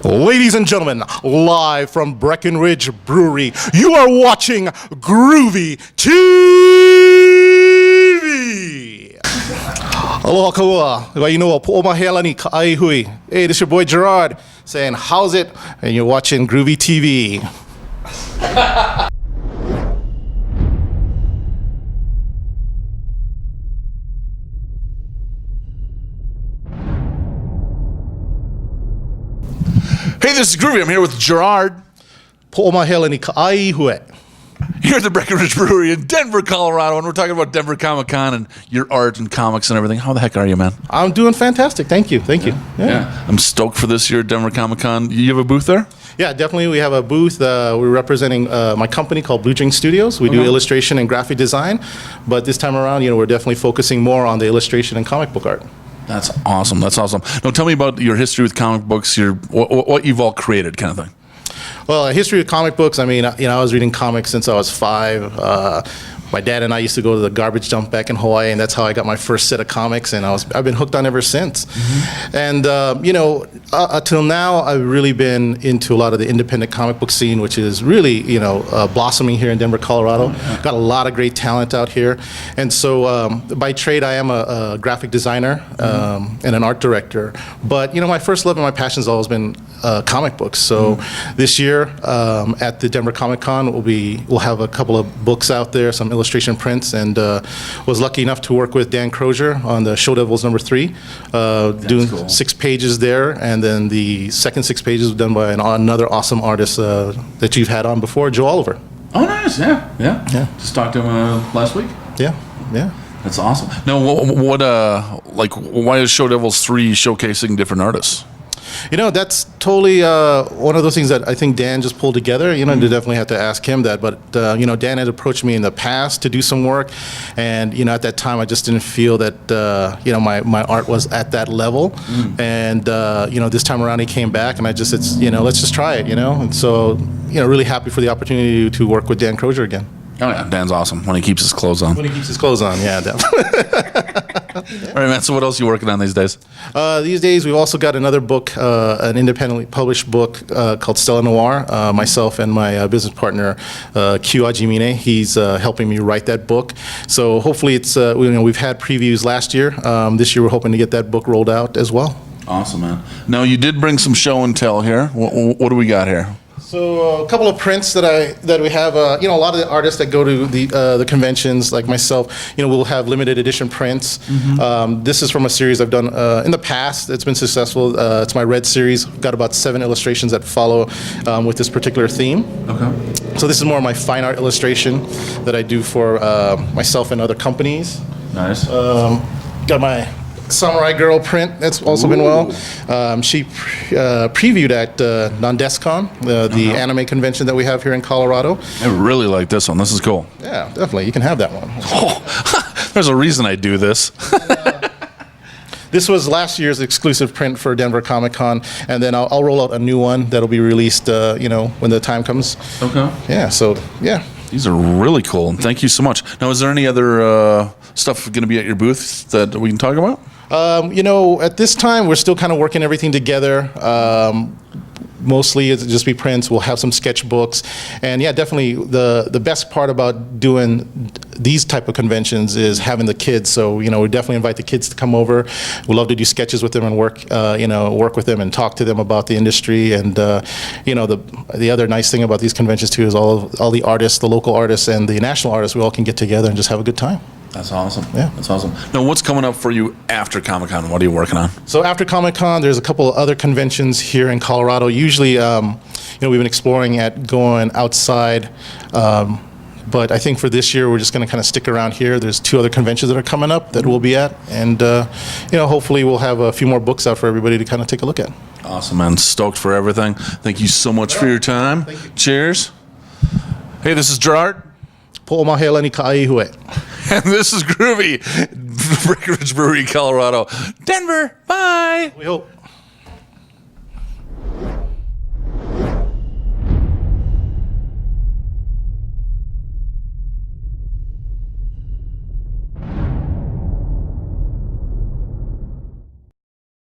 Ladies and gentlemen, live from Breckenridge Brewery, you are watching Groovey.TV. Aloha kaua. You know, Kaaihue. Hey, this is your boy Gerhard saying, how's it? And you're watching Groovey.TV. Hey, this is Groovey. I'm here with Gerhard. Kaaihue. Here at the Breckenridge Brewery in Denver, Colorado, and we're talking about Denver Comic Con and your art and comics and everything. How the heck are you, man? I'm doing fantastic. Thank you. Thank you. Yeah. I'm stoked for this year at Denver Comic Con. You have a booth there? Yeah, definitely. We have a booth. We're representing my company called Blue Drink Studios. We do illustration and graphic design, but this time around, we're definitely focusing more on the illustration and comic book art. That's awesome. That's awesome. Now, tell me about your history with comic books, what you've all created, kind of thing. Well, a history of comic books. I mean, I was reading comics since I was 5. My dad and I used to go to the garbage dump back in Hawaii, and that's how I got my first set of comics, and I've been hooked on ever since. And until now, I've really been into a lot of the independent comic book scene, which is really blossoming here in Denver, Colorado. Got a lot of great talent out here, and so by trade, I am a graphic designer and an art director. But my first love and my passion has always been comic books. So this year at the Denver Comic Con, we'll have a couple of books out there, some illustration prints, and was lucky enough to work with Dan Crozier on the Show Devils #3, doing cool. 6 pages there, and then the second 6 pages were done by another awesome artist that you've had on before, Joe Oliver. Oh, nice. Yeah. Just talked to him last week. Yeah. That's awesome. Now, why is Show Devils 3 showcasing different artists? That's totally one of those things that I think Dan just pulled together. You definitely have to ask him that. But, Dan had approached me in the past to do some work. And, at that time, I just didn't feel that, my art was at that level. And, this time around, he came back. And I just said, let's just try it, And so, really happy for the opportunity to work with Dan Crozier again. Oh, yeah. Dan's awesome when he keeps his clothes on. When he keeps his clothes on, yeah, definitely. All right, man. So what else are you working on these days? These days, we've also got another book, an independently published book called Stella Noir. Myself and my business partner, Q Ajimine, he's helping me write that book. So hopefully it's, we've had previews last year. This year, we're hoping to get that book rolled out as well. Awesome, man. Now, you did bring some show and tell here. What do we got here? So a couple of prints that we have. A lot of the artists that go to the conventions, like myself, will have limited edition prints. This is from a series I've done in the past. It's been successful. It's my Red series. I've got about 7 illustrations that follow with this particular theme. Okay. So this is more of my fine art illustration that I do for myself and other companies. Nice. Got my Samurai Girl print that's also been well. She previewed at Nandescon, the anime convention that we have here in Colorado. I really like this one. This is cool. Yeah, definitely. You can have that one. Oh, there's a reason I do this. This was last year's exclusive print for Denver Comic Con, and then I'll roll out a new one that'll be released, when the time comes. Okay. Yeah. So yeah. These are really cool, and thank you so much. Now, is there any other stuff going to be at your booth that we can talk about? At this time, we're still kind of working everything together. Mostly it'll just be prints. We'll have some sketchbooks. And yeah, definitely the best part about doing these type of conventions is having the kids. So, we definitely invite the kids to come over. We'd love to do sketches with them and work with them and talk to them about the industry. And, the other nice thing about these conventions too is all the artists, the local artists and the national artists, we all can get together and just have a good time. That's awesome. Yeah. That's awesome. Now, what's coming up for you after Comic-Con? What are you working on? So after Comic-Con, there's a couple of other conventions here in Colorado. Usually, we've been exploring at going outside. But I think for this year, we're just going to kind of stick around here. There's 2 other conventions that are coming up that we'll be at. And, hopefully we'll have a few more books out for everybody to kind of take a look at. Awesome, man. Stoked for everything. Thank you so much for your time. Thank you. Cheers. Hey, this is Gerhard. Kaaihue. And this is Groovey, Breckenridge Brewery, Colorado. Denver, bye. We hope.